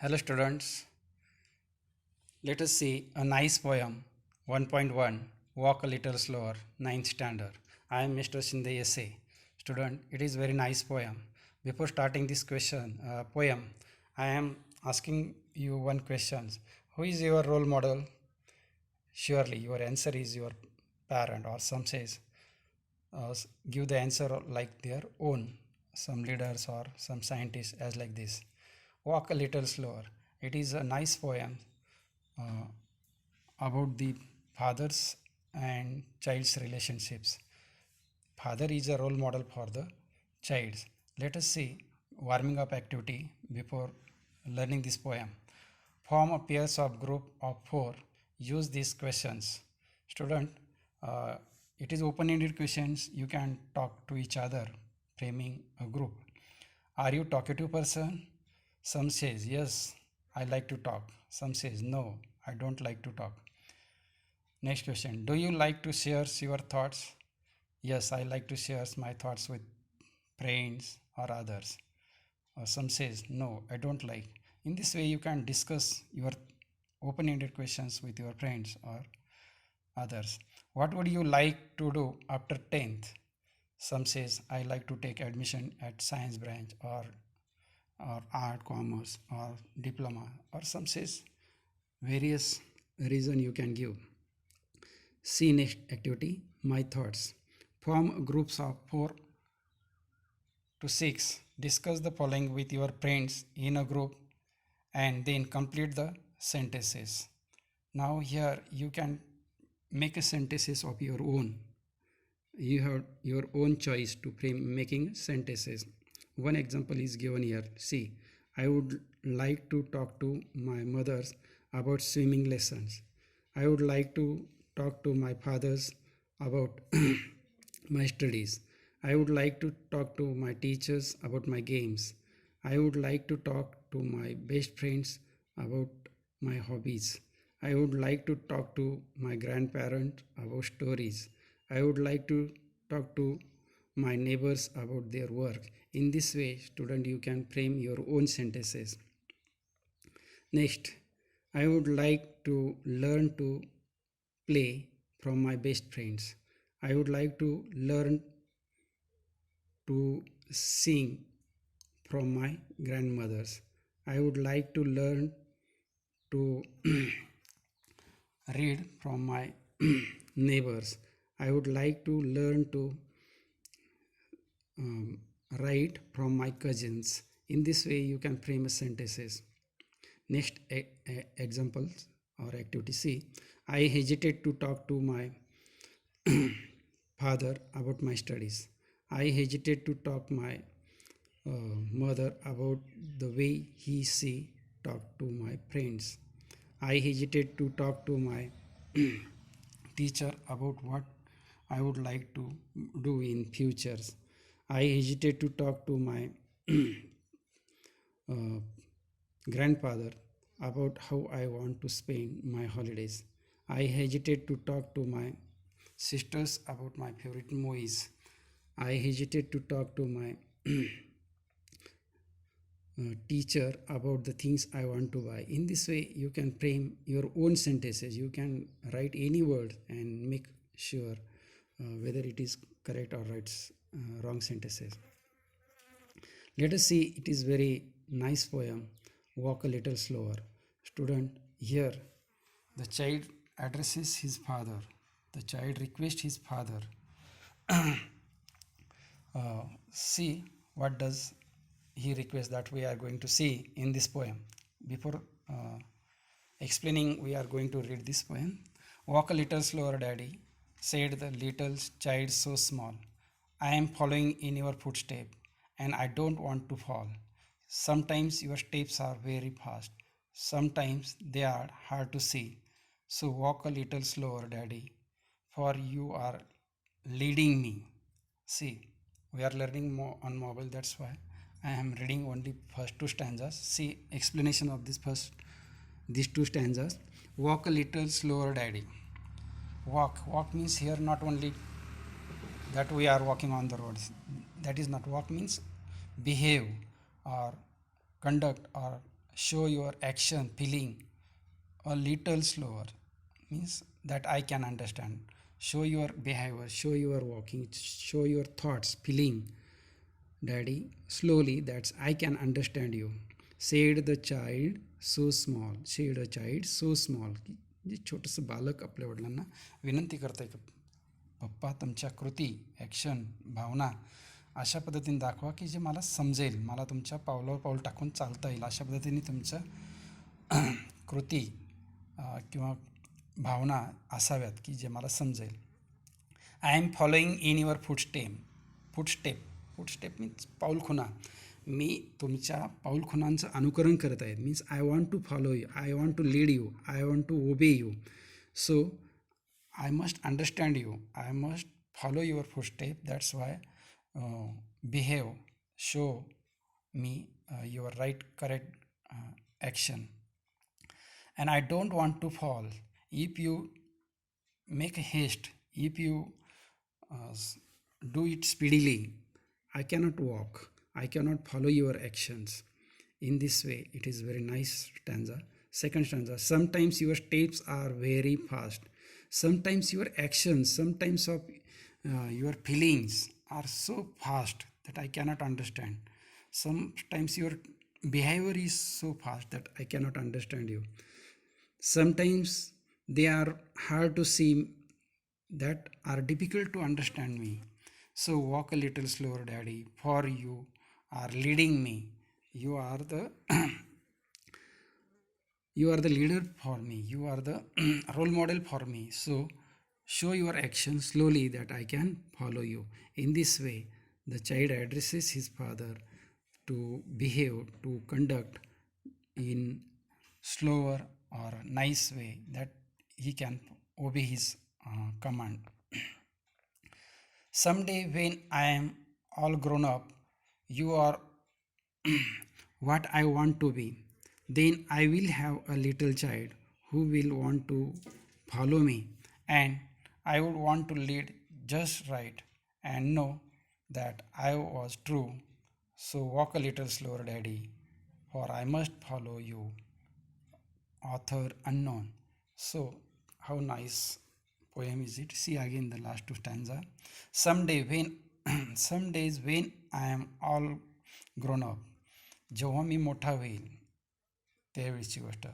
Hello students, let us see a nice poem 1.1 Walk a Little Slower 9th standard. I am Mr. Shinde SA. Student, it is very nice poem. Before starting this poem, I am asking you one question. Who is your role model? Surely your answer is your parent or some says give the answer like their own. Some leaders or some scientists as like this. Walk a little slower. It is a nice poem uh, about the fathers and child's relationships. Father is a role model for the child. Let us see warming up activity before learning this poem. Form a pairs of group of four. Use these questions. Student, uh, it is open-ended questions. You can talk to each other, framing a group. Are you talkative person? Some says yes, I like to talk. Some says no, I don't like to talk. Next question. Do you like to share your thoughts? Yes, I like to share my thoughts with friends or others. Or some says no, I don't like. In this way, you can discuss your open-ended questions with your friends or others. What would you like to do after 10th? Some says I like to take admission at science branch or art, commerce or diploma, or some says various reason you can give. See next activity, my thoughts. Form groups of 4 to 6. Discuss the following with your friends in a group and then complete the sentences. Now here you can make a sentences of your own. You have your own choice to frame making sentences. One example is given here. See, I would like to talk to my mothers about swimming lessons. I would like to talk to my fathers about my studies. I would like to talk to my teachers about my games. I would like to talk to my best friends about my hobbies. I would like to talk to my grandparents about stories. I would like to talk to my neighbors about their work. In this way, student, you can frame your own sentences. Next, I would like to learn to play from my best friends. I would like to learn to sing from my grandmothers. I would like to learn to read from my neighbors. I would like to learn to um, write from my cousins. In this way, you can frame sentences. Next examples or activity C. I hesitate to talk to my father about my studies. I hesitate to talk my mother about the way she talk to my friends. I hesitate to talk to my teacher about what I would like to do in futures. I hesitate to talk to my uh, grandfather about how I want to spend my holidays. I hesitate to talk to my sisters about my favorite movies. I hesitate to talk to my teacher about the things I want to buy. In this way, you can frame your own sentences. You can write any word and make sure whether it is correct or right, wrong sentences. Let us see, it is very nice poem, Walk a Little Slower. Student, here the child addresses his father. The child requests his father. See what does he request that we are going to see in this poem. Before explaining, we are going to read this poem. Walk a little slower, daddy, said the little child so small. I am following in your footstep and I don't want to fall. Sometimes your steps are very fast. Sometimes they are hard to see. So walk a little slower, daddy, for you are leading me. See, we are learning more on mobile, that's why I am reading only first two stanzas. See explanation of these two stanzas. Walk a little slower, daddy. Walk means here not only that we are walking on the roads. That is not walk means behave or conduct or show your action feeling a little slower, means that I can understand. Show your behavior, show your walking, show your thoughts feeling, daddy, slowly, that's I can understand you, said the child so small, said a child so small. जे छोटंसं बालक आपल्या वडिलांना विनंती करतंय की पप्पा तुमच्या कृती, action, भावना अशा पद्धतीने दाखवा की जे मला समजेल, मला तुमच्या पावलावर पाऊल टाकून चालता येईल, अशा पद्धतीने तुमचं कृती किंवा भावना असाव्यात की जे मला समजेल. I am following in your footstep means पाऊलखुणा. मी तुमच्या पाऊलखुणांचं अनुकरण करत आहे. Means I want to follow you, I want to lead you, I want to obey you. So I must understand you, I must follow your footstep. That's why behave, show me your right correct action, and I don't want to fall. If you make haste, if you do it speedily, I cannot walk, I cannot follow your actions. In this way, it is very nice stanza. Second stanza, sometimes your steps are very fast, sometimes your actions, sometimes of your feelings are so fast that I cannot understand. Sometimes your behavior is so fast that I cannot understand you. Sometimes they are hard to see, that are difficult to understand me. So walk a little slower, daddy, for you are leading me. You are the you are the leader for me, you are the role model for me. So show your action slowly that I can follow you. In this way, the child addresses his father to behave, to conduct in slower or nice way that he can obey his command. Someday when I am all grown up, you are what I want to be. Then I will have a little child who will want to follow me, and I would want to lead just right and know that I was true. So walk a little slower, daddy, for I must follow you. Author unknown. So how nice poem is it? See again the last two stanza. Someday when some days when I am all grown up, जेव्हा मी मोठा होईल त्यावेळीची गोष्ट.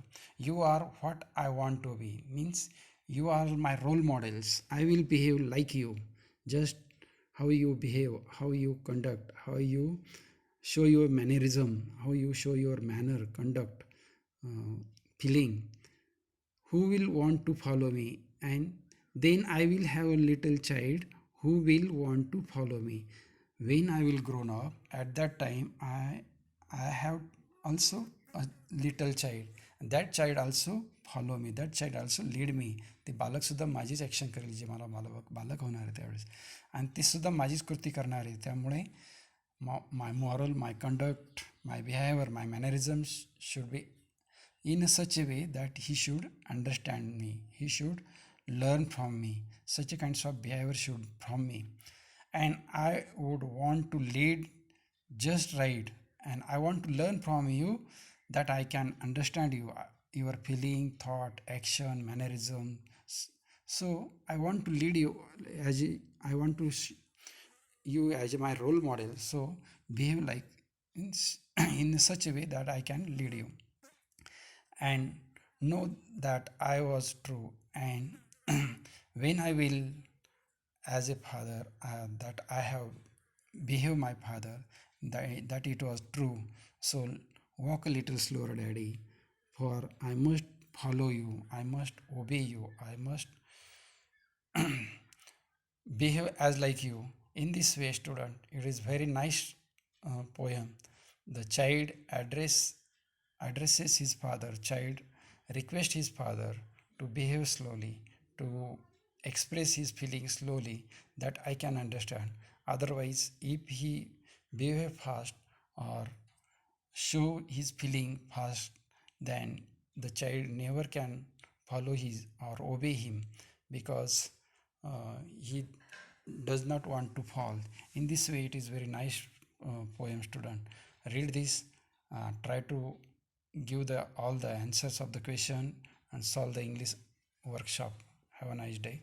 You are what I want to be, means you are my role models. I will behave like you, just how you behave, how you conduct, how you show your mannerism, how you show your manner, conduct, feeling. Who will want to follow me? And then I will have a little child who will want to follow me. When I will grown up, at that time I have also a little child. That child also follow me, that child also lead me. ते बालकसुद्धा माझीच action करेल, जे मला बालक होणार आहे त्यावेळेस, आणि तीसुद्धा माझीच कृती करणार आहे. त्यामुळे my moral, my conduct, my behaviour, my mannerisms should be in such a way that he should understand me, he should learn from me. Such a kinds of behavior should from me, and I would want to lead just right, and I want to learn from you that I can understand you, your feeling, thought, action, mannerism. So I want to lead you as I want to you as my role model. So behave like in such a way that I can lead you and know that I was true. And when I will, as a father, that I have behaved my father, that it was true. So walk a little slower, daddy, for I must follow you, I must obey you, I must behave as like you. In this way, student, it is very nice poem. The child addresses his father. Child requests his father to behave slowly, to express his feelings slowly, that I can understand. Otherwise, if he behave fast or show his feeling fast, then the child never can follow his or obey him, because he does not want to fall. In this way, it is very nice poem, student. Read this, try to give the all the answers of the question and solve the English workshop. Have a nice day.